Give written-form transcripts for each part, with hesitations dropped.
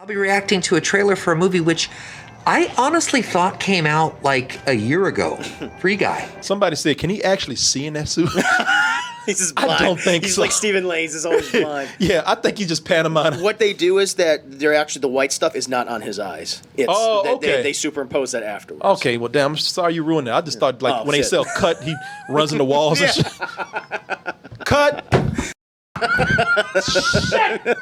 I'll be reacting to a trailer for a movie which I honestly thought came out like a year ago. Free Guy. Somebody said, can he actually see in that suit? He's just blind. I don't think he's so. Like Stephen Lane's is always blind. Yeah, I think he's just pantomiming. What they do is that they're actually the white stuff is not on his eyes. It's, okay. They superimpose that afterwards. Okay, well, damn, I'm sorry you ruined it. I just thought, like, when they sell cut, he runs in the walls and shit. Cut! Shit!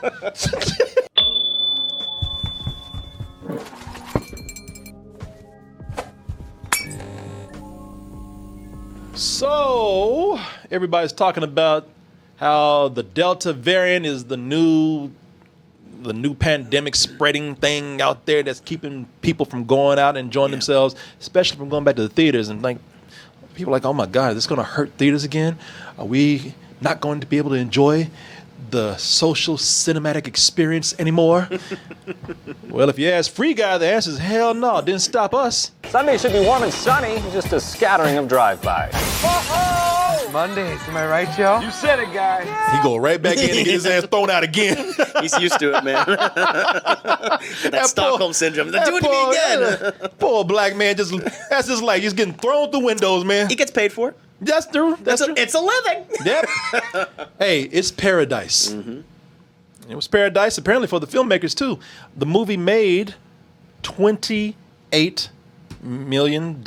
So, everybody's talking about how the Delta variant is the new pandemic spreading thing out there that's keeping people from going out and enjoying themselves, especially from going back to the theaters. And like, people are like, oh my God, is this going to hurt theaters again? Are we not going to be able to enjoy the social cinematic experience anymore? Well, if you ask Free Guy, the answer is hell no. It didn't stop us. Sunday should be warm and sunny, just a scattering of drive-bys. Mondays, am I right, Joe? You said it, guy. He go right back in and get his ass thrown out again. He's used to it, man. that Stockholm syndrome. Do it to me again. Poor black man, that's just like he's getting thrown through windows, man. He gets paid for it. That's true. That's true. It's a living. Yep. Hey, it's paradise. Mm-hmm. It was paradise apparently for the filmmakers too. The movie made $28 million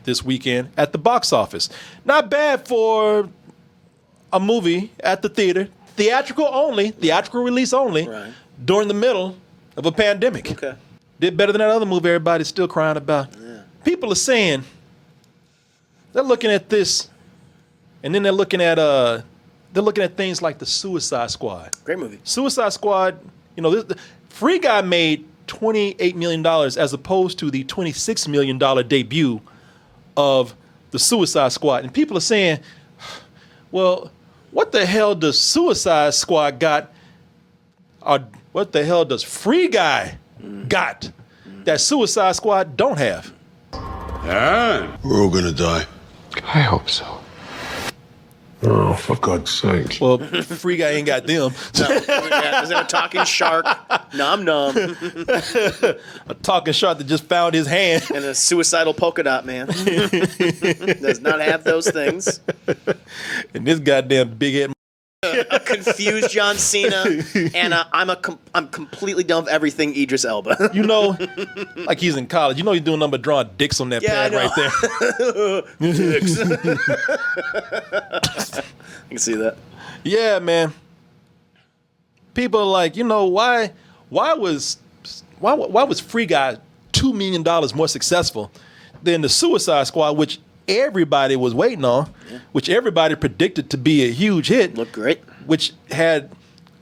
this weekend at the box office. Not bad for a movie at the theater, theatrical release only, right, during the middle of a pandemic. Okay. Did better than that other movie everybody's still crying about. Yeah. People are saying, they're looking at this, and then they're looking at things like the Suicide Squad. Great movie. Suicide Squad, Free Guy made $28 million as opposed to the $26 million debut of the Suicide Squad. And people are saying, well, what the hell does Suicide Squad got, or what the hell does Free Guy got that Suicide Squad don't have? We're all gonna die. I hope so. Oh, for God's sake. Well, Free Guy ain't got them. No, is that a talking shark? Nom nom. A talking shark that just found his hand. And a suicidal polka dot man. Does not have those things. And this goddamn big head. A confused John Cena, and I'm completely done with everything Idris Elba. Like he's in college. He's doing nothing but drawing dicks on that pad right there. Dicks. I can see that. Yeah, man. People are like, why was Free Guy $2 million more successful than the Suicide Squad, which everybody was waiting on, which everybody predicted to be a huge hit. Looked great. Which had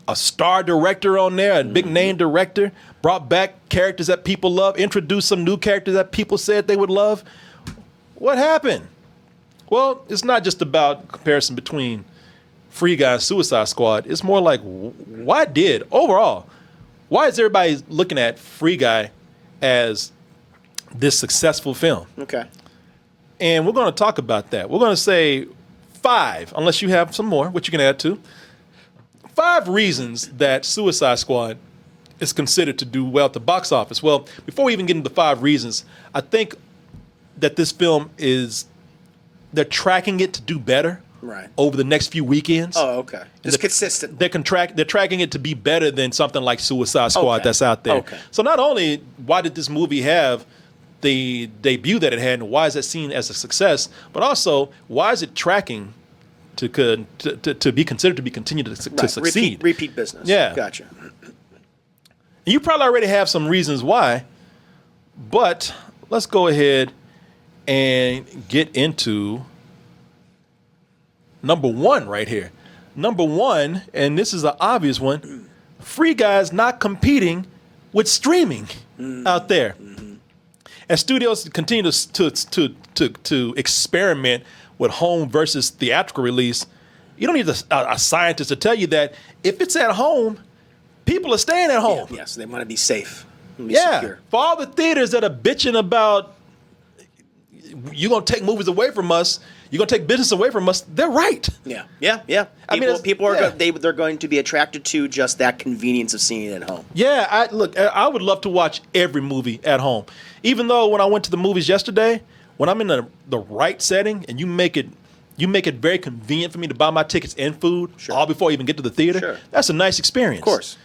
a star director on there, a big name director, brought back characters that people love, introduced some new characters that people said they would love. What happened? Well, it's not just about comparison between Free Guy and Suicide Squad. It's more like, why is everybody looking at Free Guy as this successful film? Okay. And we're going to talk about that. We're going to say 5, unless you have some more, which you can add to. 5 reasons that Suicide Squad is considered to do well at the box office. Well, before we even get into the 5 reasons, I think that this film they're tracking it to do better over the next few weekends. Oh, okay. It's consistent. They're tracking it to be better than something like Suicide Squad that's out there. Okay. So not only why did this movie have the debut that it had, and why is it seen as a success, but also why is it tracking to be considered to be continued to succeed? Repeat business. Yeah. Gotcha. You probably already have some reasons why, but let's go ahead and get into number 1 right here. Number 1, and this is an obvious one, Free Guy's not competing with streaming out there. As studios continue to experiment with home versus theatrical release, you don't need a scientist to tell you that if it's at home, people are staying at home. Yes, they want to be safe. Secure. For all the theaters that are bitching about you're going to take movies away from us, you're gonna take business away from us. They're right. Yeah. People, I mean, people are they're going to be attracted to just that convenience of seeing it at home. Yeah, I would love to watch every movie at home. Even though when I went to the movies yesterday, when I'm in the right setting and you make it very convenient for me to buy my tickets and food all before I even get to the theater, Sure. that's a nice experience. Of course.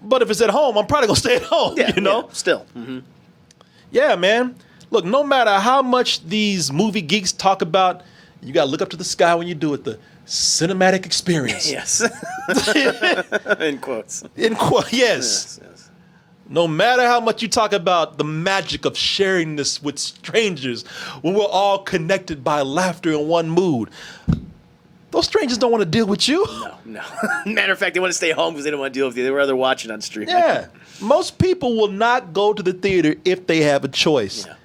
But if it's at home, I'm probably gonna stay at home. Yeah, you know. yeah, still. Mm-hmm. Yeah, man. Look, no matter how much these movie geeks talk about, you gotta look up to the sky when you do it. The cinematic experience. Yes. In quotes. Yes. No matter how much you talk about the magic of sharing this with strangers, when we're all connected by laughter in one mood, those strangers don't want to deal with you. No. Matter of fact, they want to stay home because they don't want to deal with you. They would rather watch it on stream. Yeah. Most people will not go to the theater if they have a choice. Yeah.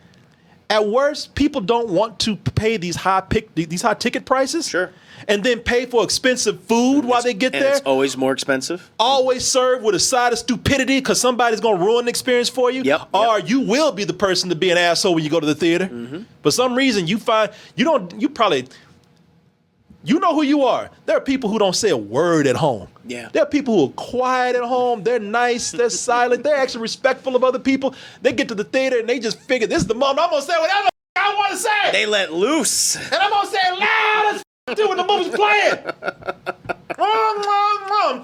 At worst, people don't want to pay these high ticket prices. Sure. And then pay for expensive food while they get And there. it's always more expensive. Always served with a side of stupidity because somebody's going to ruin the experience for you. Or you will be the person to be an asshole when you go to the theater. Mm-hmm. For some reason, you find you know who you are. There are people who don't say a word at home. Yeah. There are people who are quiet at home. They're nice. They're silent. They're actually respectful of other people. They get to the theater and they just figure, this is the moment I'm going to say whatever I want to say. They let loose. And I'm going to say it loud as do when the movie's playing.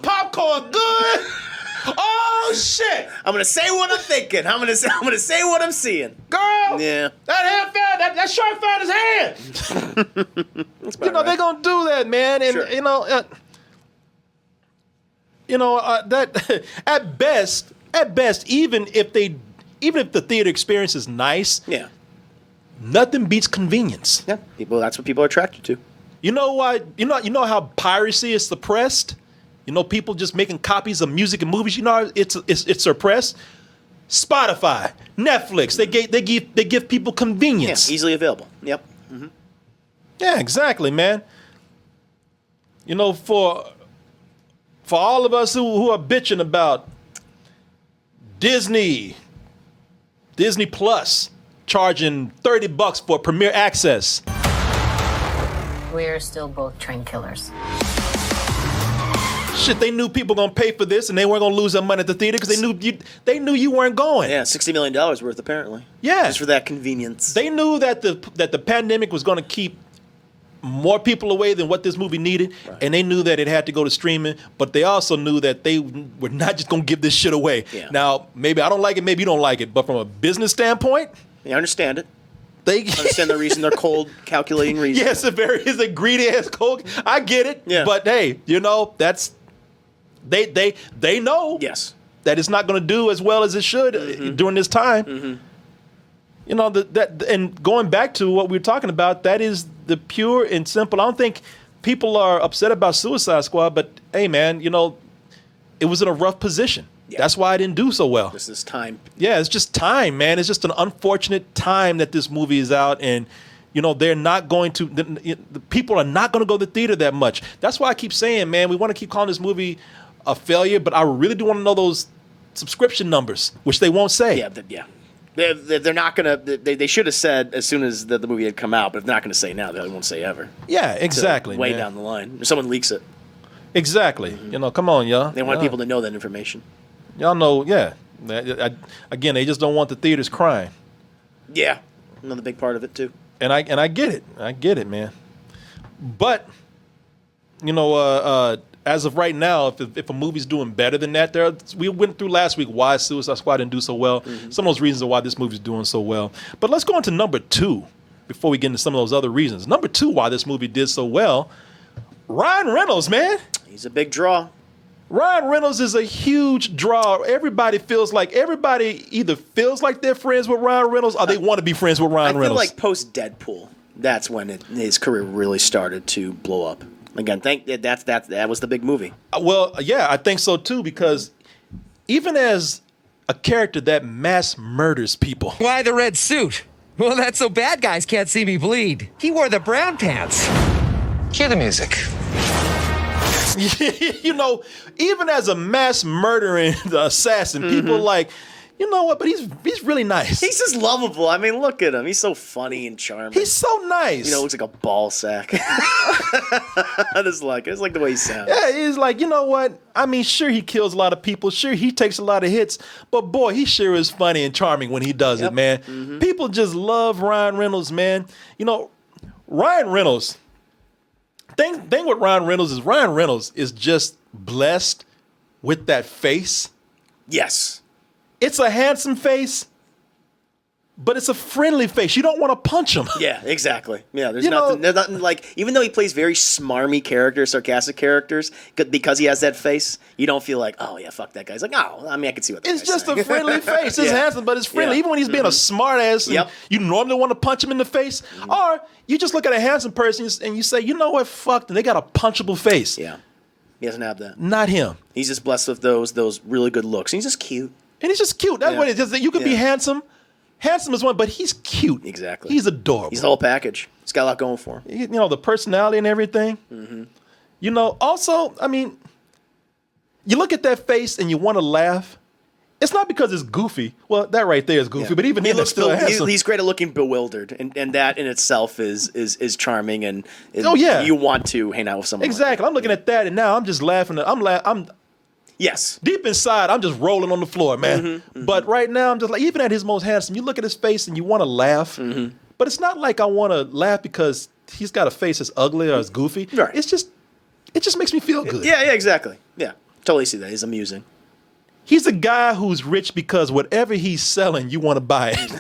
Popcorn good. Oh shit! I'm gonna say what I'm thinking. I'm gonna say what I'm seeing. Girl, yeah, that shirt found his hand. They're gonna do that, man, and sure. That at best, even if the theater experience is nice, yeah, nothing beats convenience. Yeah, that's what people are attracted to. You know why? You know how piracy is suppressed? People just making copies of music and movies. It's suppressed. Spotify, Netflix, they give people convenience. Yeah, easily available. Yep. Mm-hmm. Yeah, exactly, man. For all of us who are bitching about Disney Plus charging $30 for premiere access. We're still both trained killers. Shit, they knew people gonna pay for this, and they weren't gonna lose their money at the theater because they knew you weren't going. Yeah, $60 million worth apparently. Yeah, just for that convenience. They knew that the pandemic was gonna keep more people away than what this movie needed, right. And they knew that it had to go to streaming. But they also knew that they were not just gonna give this shit away. Yeah. Now, maybe I don't like it, maybe you don't like it, but from a business standpoint, I understand it. They understand the reason they're cold, calculating reason. Yes, it's a greedy ass cold. I get it. Yeah. But hey, that's they know. Yes. That it's not going to do as well as it should during this time. Mm-hmm. And going back to what we were talking about, that is the pure and simple. I don't think people are upset about Suicide Squad, but hey, man, it was in a rough position. Yeah. That's why I didn't do so well. This is time. Yeah, it's just time, man. It's just an unfortunate time that this movie is out, and they're not going to. The people are not going to go to the theater that much. That's why I keep saying, man, we want to keep calling this movie a failure, but I really do want to know those subscription numbers, which they won't say. Yeah. They're not gonna. They should have said as soon as the movie had come out, but if they're not gonna say now, they won't say ever. Yeah, exactly. Way down the line, if someone leaks it. Exactly. Come on, y'all. They want people to know that information. Y'all know, yeah. Again, they just don't want the theaters crying. Yeah, another big part of it too. And I get it. I get it, man. But as of right now, if a movie's doing better than that, we went through last week why Suicide Squad didn't do so well. Mm-hmm. Some of those reasons are why this movie's doing so well. But let's go into number 2 before we get into some of those other reasons. Number 2, why this movie did so well, Ryan Reynolds, man. He's a big draw. Ryan Reynolds is a huge draw. Everybody either feels like they're friends with Ryan Reynolds or they want to be friends with Ryan Reynolds. I feel like post Deadpool, that's when his career really started to blow up. Again, that was the big movie. Well, yeah, I think so too, because even as a character that mass murders people. Why the red suit? Well, that's so bad guys can't see me bleed. He wore the brown pants. Cue the music. Even as a mass murdering assassin, people you know what? But he's really nice. He's just lovable. I mean, look at him. He's so funny and charming. He's so nice. You know, looks like a ball sack. I just like the way he sounds. Yeah, he's like, you know what? I mean, sure, he kills a lot of people. Sure, he takes a lot of hits. But boy, he sure is funny and charming when he does it, man. Mm-hmm. People just love Ryan Reynolds, man. You know, Ryan Reynolds. Thing with Ryan Reynolds is just blessed with that face. Yes. It's a handsome face, but it's a friendly face. You don't want to punch him. Yeah, exactly. Yeah, there's nothing like, even though he plays very smarmy characters, sarcastic characters, because he has that face, you don't feel like, oh yeah, fuck that guy. It's like, oh, I mean, I can see what that It's just a friendly face. It's Yeah. handsome, but it's friendly. Yeah. Even when he's being a smart ass, Yep. you normally want to punch him in the face, or you just look at a handsome person and you say, you know what, fuck, they got a punchable face. Yeah. He doesn't have that. Not him. He's just blessed with those really good looks. He's just cute. And he's just cute. That's Yeah. what it is. You can be Yeah. handsome. Handsome is one, but he's cute. Exactly. He's adorable. He's the whole package. He's got a lot going for him. You know, the personality and everything. Mm-hmm. You know, also, I mean, you look at that face and you want to laugh. It's not because it's goofy. Well, that right there is goofy, Yeah. but even he then, it's still handsome. he's great at looking bewildered, and that in itself is charming, and Oh, yeah. you want to hang out with someone. Exactly. Like I'm looking at that, and now I'm just laughing. I'm yes. deep inside. I'm just rolling on the floor, man. Mm-hmm, But right now, I'm just like, even at his most handsome, you look at his face and you want to laugh. Mm-hmm. But it's not like I want to laugh because he's got a face that's ugly or it's goofy. Right. It just makes me feel good. Yeah, exactly. Yeah, totally see that. He's amusing. He's a guy who's rich because whatever he's selling, you want to buy it.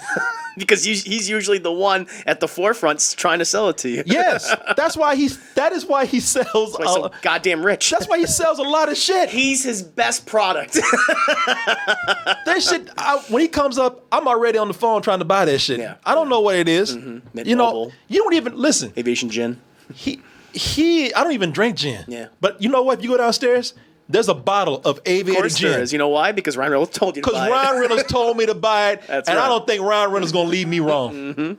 Because he's usually the one at the forefront trying to sell it to you. Yes, that is why he sells. He's so goddamn rich. That's why he sells a lot of shit. He's his best product. That shit. When he comes up, I'm already on the phone trying to buy that shit. Yeah. I don't know what it is. Mint You know, Mobile. you don't even listen. Aviation gin. He. I don't even drink gin. Yeah. But you know what? If you go downstairs, there's a bottle of Of aviator course there gin. is. You know why? Because Ryan Reynolds told you to Because buy Ryan it. Reynolds told me to buy it, That's and I right. don't think Ryan Reynolds is gonna leave me wrong.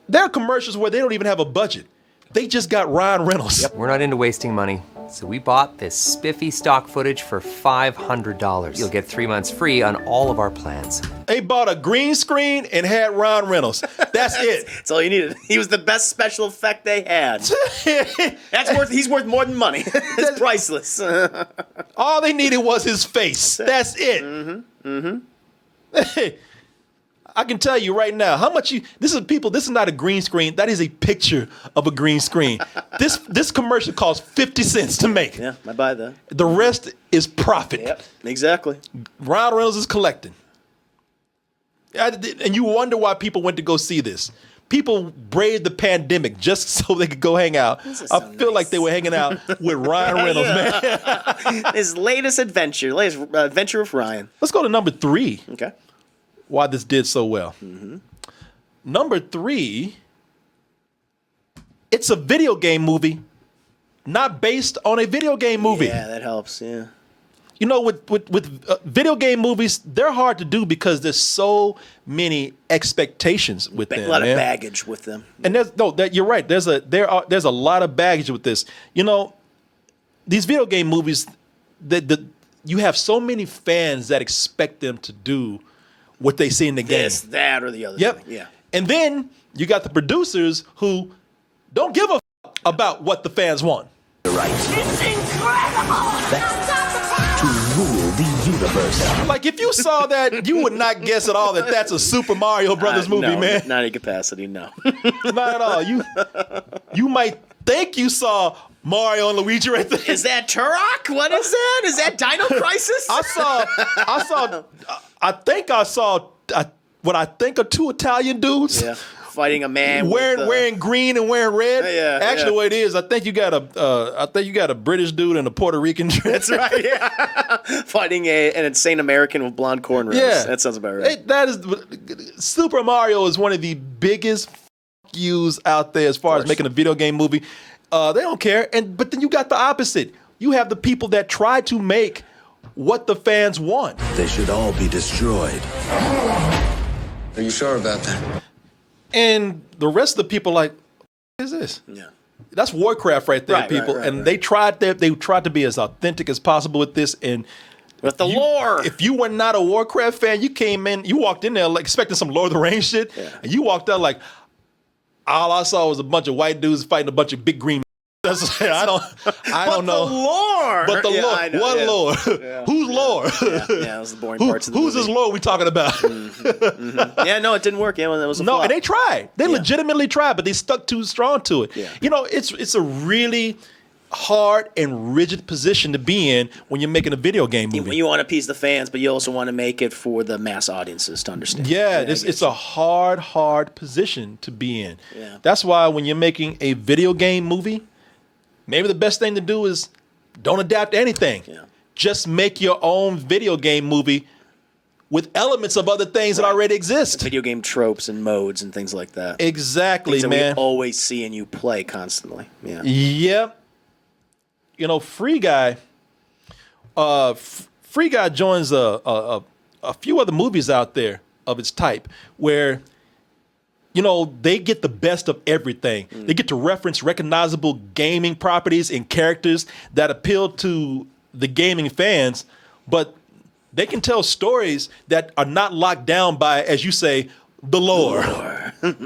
There are commercials where they don't even have a budget. They just got Ryan Reynolds. We're not into wasting money, so we bought this spiffy stock footage for $500. You'll get 3 months free on all of our plans. They bought a green screen and had Ryan Reynolds. That's it. That's all you needed. He was the best special effect they had. He's worth more than money. It's priceless. All they needed was his face. That's it. Hey, I can tell you right now how much this is not a green screen. That is a picture of a green screen. This commercial costs 50 cents to make. Yeah, I buy that. The rest is profit. Yep, exactly. Ryan Reynolds is collecting. And you wonder why people went to go see this. People braved the pandemic just so they could go hang out. I feel like they were hanging out with Ryan Reynolds, man. His latest adventure with Ryan. Let's go to number 3. Okay. Why this did so well. Number 3, it's a video game movie, not based on a video game movie. Yeah, that helps. Yeah. You know, with video game movies, they're hard to do because there's so many expectations with them. A lot man. of baggage with them. And you're right. There's a lot of baggage with this. You know, these video game movies, you have so many fans that expect them to do what they see in the game. This, that, or the other. Yep. Thing. Yeah. And then you got the producers who don't give a about what the fans want. To rule the universe. Like if you saw that, you would not guess at all that that's a Super Mario Brothers movie, no, man. Not any capacity, no. Not at all. You might think you saw Mario and Luigi right there. Is that Turok? What is that? Is that Dino Crisis? I think I saw what I think are 2 Italian dudes. Yeah. Fighting a man wearing green and wearing red. Yeah, Actually, yeah. what it is, I think you got a British dude and a Puerto Rican. That's right. Yeah. Fighting an insane American with blonde cornrows. Yeah, That sounds about right. That is Super Mario is one of the biggest yous out there as far as making a video game movie. They don't care, but then you got the opposite. You have the people that try to make what the fans want. They should all be destroyed. Are you sure about that? And the rest of the people like, what is this? Yeah. That's Warcraft right there, Right, people. right, and right. they tried to be as authentic as possible with this, and With the lore. If you were not a Warcraft fan, you walked in there like expecting some Lord of the Rings shit, and you walked out like, all I saw was a bunch of white dudes fighting a bunch of big green. I don't know. Lore. But the lore. I know, What lore? Who's lore? That was the boring parts of the Who's movie. this lore we talking about? Yeah, no, it didn't work. Yeah, it was a No, flop. and they tried. They legitimately tried, but they stuck too strong to it. Yeah. You know, it's a really hard and rigid position to be in when you're making a video game movie. You want to appease the fans, but you also want to make it for the mass audiences to understand. Yeah, it's a hard position to be in. Yeah. That's why when you're making a video game movie, maybe the best thing to do is don't adapt anything. Yeah. Just make your own video game movie with elements of other things that already exist. Video game tropes and modes and things like that. Exactly, things man. that we always see and you play constantly. Yeah. Yep. You know, Free Guy joins a few other movies out there of its type where, you know, they get the best of everything. They get to reference recognizable gaming properties and characters that appeal to the gaming fans, but they can tell stories that are not locked down by, as you say, the lore.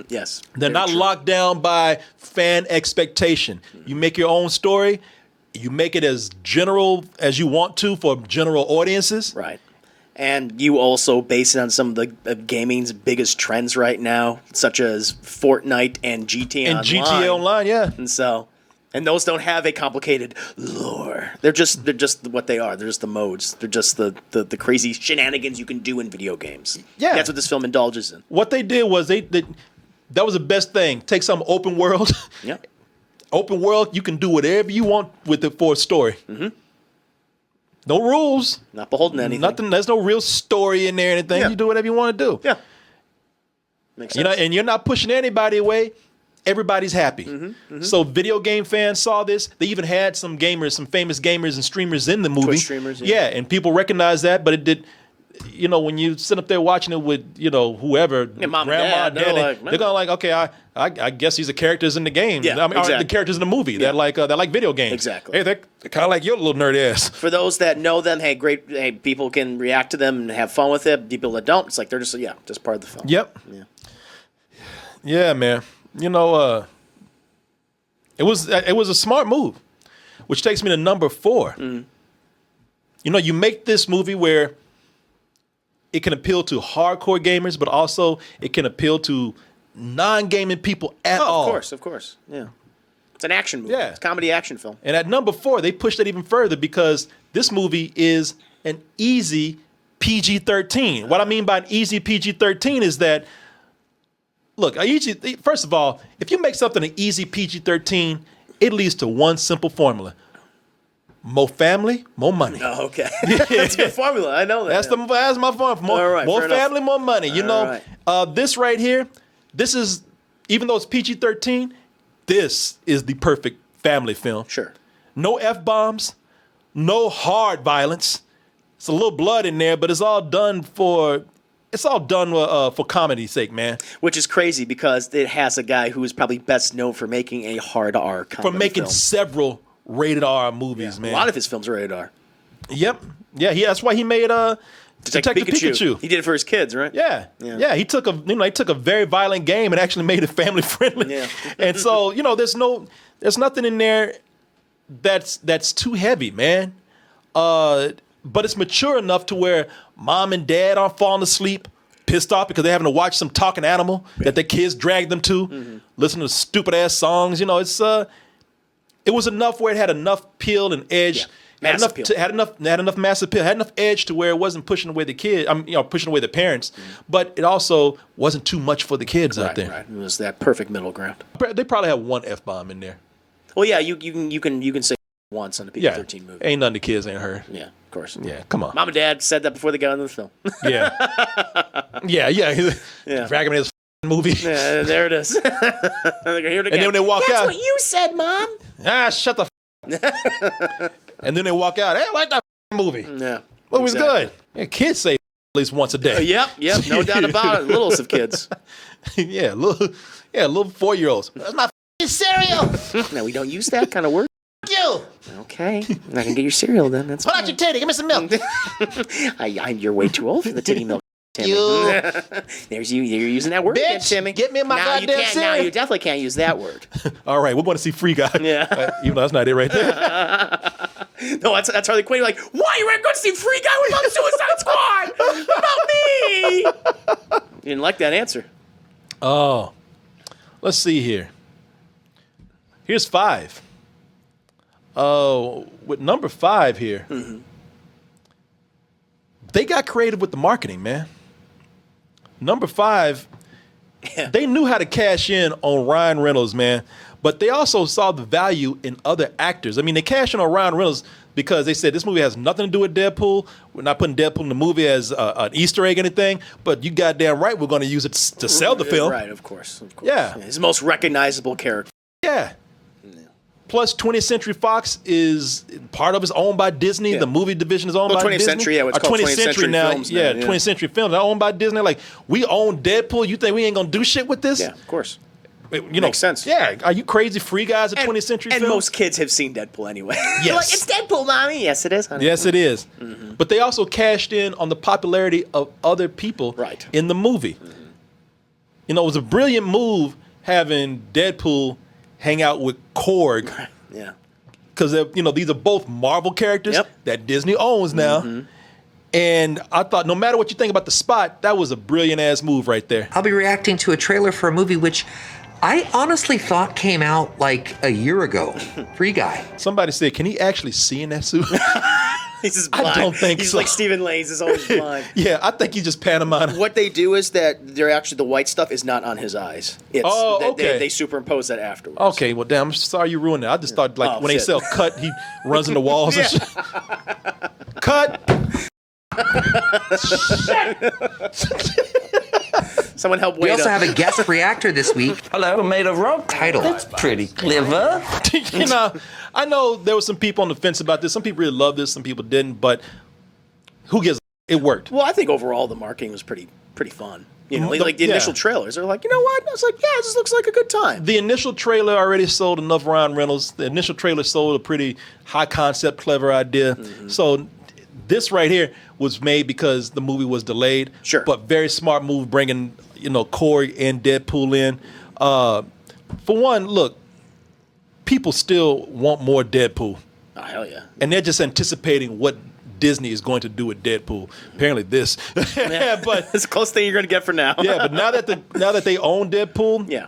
Yes. They're very not true. locked down by fan expectation. You make your own story. You make it as general as you want to for general audiences. Right. And you also base it on some of the gaming's biggest trends right now, such as Fortnite and GTA And Online. GTA Online, yeah. And those don't have a complicated lore. They're just what they are. They're just the modes. They're just the crazy shenanigans you can do in video games. Yeah. That's what this film indulges in. What they did was that was the best thing. Take some open world. Yeah. Open world, you can do whatever you want with it for a story. Mm-hmm. No rules. Not beholden to anything. Nothing. There's no real story in there or anything. Yeah. You do whatever you want to do. Yeah. Makes sense. You know, and you're not pushing anybody away. Everybody's happy. So video game fans saw this. They even had some gamers, some famous gamers and streamers in the movie. Twitch streamers, yeah. And people recognize that, but it did. You know, when you sit up there watching it with, you know, whoever, mom and grandma, dad, they're daddy, like, they're gonna like, okay, I guess these are characters in the game. Yeah, I mean, exactly. the characters in the movie Yeah. that like video games. Exactly. Hey, they're kind of like your little nerd ass. For those that know them, hey, great. Hey, people can react to them and have fun with it. People that don't, it's like they're just part of the film. Yep. Yeah. Yeah, man. You know, it was a smart move, which takes me to number 4. You know, you make this movie where it can appeal to hardcore gamers, but also it can appeal to non-gaming people at all. Of course. Yeah. It's an action movie. Yeah. It's a comedy action film. And at number 4, they pushed it even further because this movie is an easy PG-13. What I mean by an easy PG-13 is that, look, first of all, if you make something an easy PG-13, it leads to one simple formula. More family, more money. Oh, okay. That's a good formula. I know that. That's my formula. All right, More fair enough. family, more money. You All know, right. this right here, this is, even though it's PG-13, this is the perfect family film. Sure. No F-bombs, no hard violence. It's a little blood in there, but it's all done for comedy's sake, man. Which is crazy because it has a guy who is probably best known for making a hard R comedy For making film. several rated R movies, man. A lot of his films are rated R. Yep. Yeah, that's why he made Detective Pikachu. He did it for his kids, right? Yeah. He took a very violent game and actually made it family friendly. Yeah. And so, you know, there's nothing in there that's too heavy, man. But it's mature enough to where mom and dad aren't falling asleep, pissed off because they're having to watch some talking animal that their kids drag them to, listen to stupid ass songs. You know, it was enough where it had enough peel and edge. Yeah. Had enough mass appeal, had enough edge to where it wasn't pushing away the kid. Pushing away the parents, but it also wasn't too much for the kids out there. Right. It was that perfect middle ground. They probably have one F-bomb in there. Well, yeah, you can say once on a PG-13 movie. Ain't none of the kids ain't heard. Yeah, of course. Yeah, come on. Mom and Dad said that before they got into the film. Yeah. Yeah. Drag him in his movie. Yeah, there it is. And then when they walk out, that's what you said, Mom. Shut the and then they walk out. Hey, I like that movie. Yeah. Movie's good. Yeah, kids say at least once a day. Yep, no doubt about it. Littles of kids. Yeah, little 4-year-olds. That's my cereal. No, we don't use that kind of word. You. Okay, I'm not gonna get your cereal then. That's Pull out your titty. Give me some milk. You're way too old for the titty milk. Timmy. There's you. You're using that word, Bitch, again, Timmy. get me my now goddamn you can't. Now cereal. you definitely can't use that word. All right, we want to see Free Guy. Yeah. Even though that's not it right there. No, that's Harley Quinn. Like, why you ain't going to see Free Guy? What about Suicide Squad? What about me? You didn't like that answer. Oh, let's see here. Here's 5. With number 5 here, they got creative with the marketing, man. Number 5, they knew how to cash in on Ryan Reynolds, man. But they also saw the value in other actors. I mean, they cashed in on Ryan Reynolds because they said this movie has nothing to do with Deadpool. We're not putting Deadpool in the movie as an Easter egg or anything. But you goddamn right, we're going to use it to sell the film. Right, of course. Yeah. His most recognizable character. Yeah. Plus, 20th Century Fox is part of it's owned by Disney. Yeah. The movie division is owned by 20th Disney. Century, yeah, what's called 20th Century now. Films Yeah, now, yeah. 20th Century Films. They're owned by Disney. Like, we own Deadpool. You think we ain't gonna do shit with this? Yeah, of course. You know, Makes sense. Yeah. Are you crazy? Free Guys at 20th Century and Films? most kids have seen Deadpool anyway. Yes. They're like, it's Deadpool, mommy. Yes, it is, honey. Yes, it is. But they also cashed in on the popularity of other people in the movie. You know, it was a brilliant move having Deadpool hang out with Korg. Yeah. Because, you know, these are both Marvel characters that Disney owns now. And I thought, no matter what you think about the spot, that was a brilliant-ass move right there. I'll be reacting to a trailer for a movie which I honestly thought came out like a year ago. Free Guy. Somebody said, can he actually see in that suit? He's just blind. I don't think He's so. like Stephen Lane's is always blind. Yeah, I think he just pantomime. What they do is that they're actually the white stuff is not on his eyes. It's, They superimpose that afterwards. Okay, well, damn, I'm sorry you ruined it. I just thought, like, when they shit. sell cut, he runs into walls and shit. Cut! Someone help We wait also up. have a guest reactor this week. Hello, made of rope. Title. That's pretty clever. You know, I know there were some people on the fence about this. Some people really loved this, some people didn't, but who gives a it worked. Well, I think overall the marketing was pretty fun. You know, The- like the yeah. initial trailers, they're like, you know what? I was like, yeah, this looks like a good time. The initial trailer already sold enough Ryan Reynolds. The initial trailer sold a pretty high concept, clever idea. So this right here was made because the movie was delayed. Sure. But very smart move bringing, you know, Corey and Deadpool in. For one, look, people still want more Deadpool. Oh, hell yeah. And they're just anticipating what Disney is going to do with Deadpool. Apparently this. But it's a close thing you're going to get for now. yeah, but now that they own Deadpool, Yeah.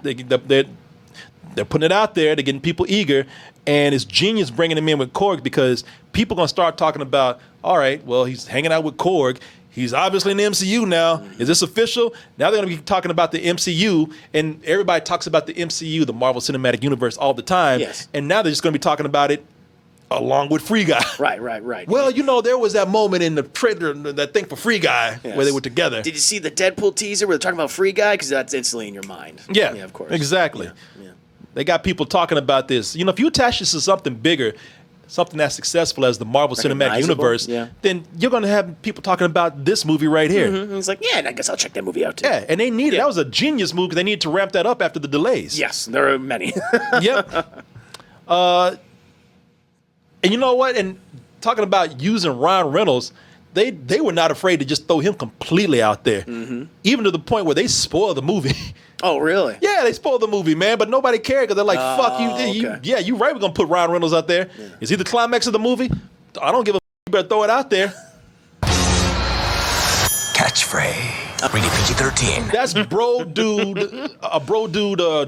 they're putting it out there. They're getting people eager, and it's genius bringing him in with Korg because people are gonna start talking about. All right, well, he's hanging out with Korg. He's obviously in the MCU now. Is this official? Now they're gonna be talking about the MCU, and everybody talks about the MCU, the Marvel Cinematic Universe, all the time. Yes. And now they're just gonna be talking about it along with Free Guy. Right. Well, you know, there was that moment in the trailer, that thing for Free Guy, Yes. where they were together. Did you see the Deadpool teaser where they're talking about Free Guy? Because that's instantly in your mind. Yeah, of course. Exactly. Yeah. They got people talking about this. You know, if you attach this to something bigger, something that's successful as the Marvel Cinematic Recognizable, Universe, yeah. then you're going to have people talking about this movie right here. And he's like, yeah, I guess I'll check that movie out too. Yeah, and they needed that was a genius move because they needed to ramp that up after the delays. Yes, there are many. Yep. And you know what? And talking about using Ryan Reynolds, they were not afraid to just throw him completely out there, even to the point where they spoiled the movie. Oh, really? Yeah, they spoiled the movie, man, but nobody cared because they're like, fuck you. okay. Yeah, you're right. We're going to put Ryan Reynolds out there. Yeah. Is he the climax of the movie? I don't give a you better throw it out there. Catchphrase. Rated PG-13. That's bro dude,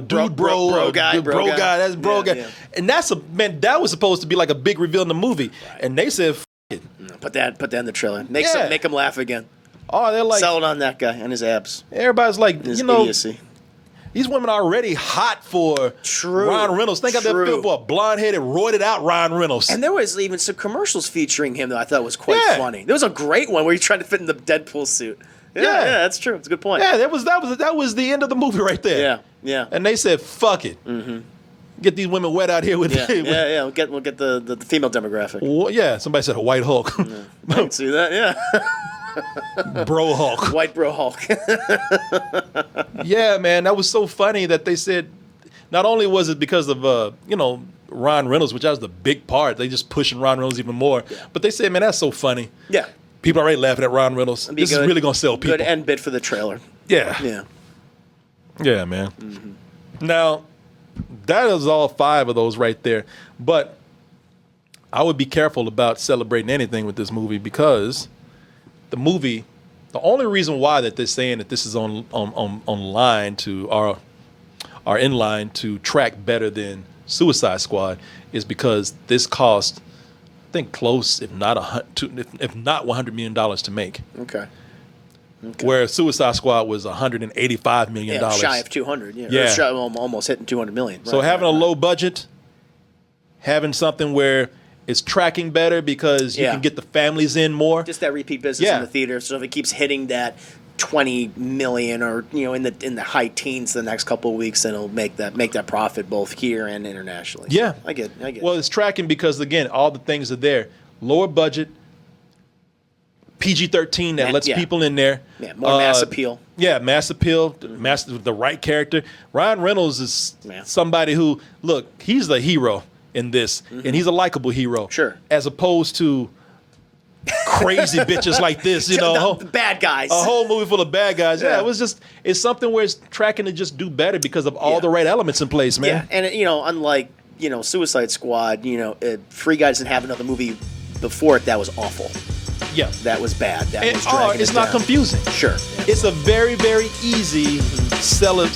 dude bro guy. That's bro guy. Yeah. And that was supposed to be like a big reveal in the movie. Right. And they said, F it. Put that in the trailer. Make him laugh again. Oh, they're like, sell it on that guy and his abs. Everybody's like, His you know, idiocy. These women are already hot for Ryan Reynolds. Think how they feel for a blonde-headed, roided out Ryan Reynolds. And there was even some commercials featuring him that I thought was quite funny. There was a great one where he tried to fit in the Deadpool suit. Yeah, that's true. It's a good point. Yeah, that was the end of the movie right there. Yeah. And they said, "Fuck it, get these women wet out here with." Yeah. We'll get the female demographic. Well, yeah, somebody said a white Hulk. I can see that. Yeah. Bro Hulk. White bro Hulk. Yeah, man, that was so funny that they said not only was it because of Ron Reynolds, which was the big part. They just pushing Ron Reynolds even more. Yeah. But they say, man, that's so funny. Yeah. People are already laughing at Ron Reynolds. This is really going to sell people. Good end bit for the trailer. Yeah. Yeah. Yeah, man. Now, that is all 5 of those right there. But I would be careful about celebrating anything with this movie because the only reason why that they're saying that this is online to are in line to track better than Suicide Squad is because this cost, I think, close if not $100 million to make. Okay. Where Suicide Squad was $185 million. Yeah, shy of 200. Yeah. Yeah. Shy, almost hitting 200 million. So having a low budget, having something where it's tracking better because you can get the families in more. Just that repeat business in the theater. So if it keeps hitting that 20 million or in the high teens the next couple of weeks, then it'll make that profit both here and internationally. Yeah, so I get. Well, it's tracking because again, all the things are there. Lower budget, PG-13 that lets people in there. Yeah, more mass appeal. Yeah, mass appeal, the right character. Ryan Reynolds is somebody who, look, he's the hero in this, and he's a likable hero. Sure. As opposed to crazy bitches like this, the bad guys. A whole movie full of bad guys. Yeah, it's something where it's tracking to just do better because of all the right elements in place, man. Yeah, and unlike Suicide Squad, Free Guy doesn't have another movie before it that was awful. Yeah, that was bad. It's not confusing. Sure, it's a very, very easy, sellable,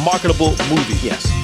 marketable movie. Yes.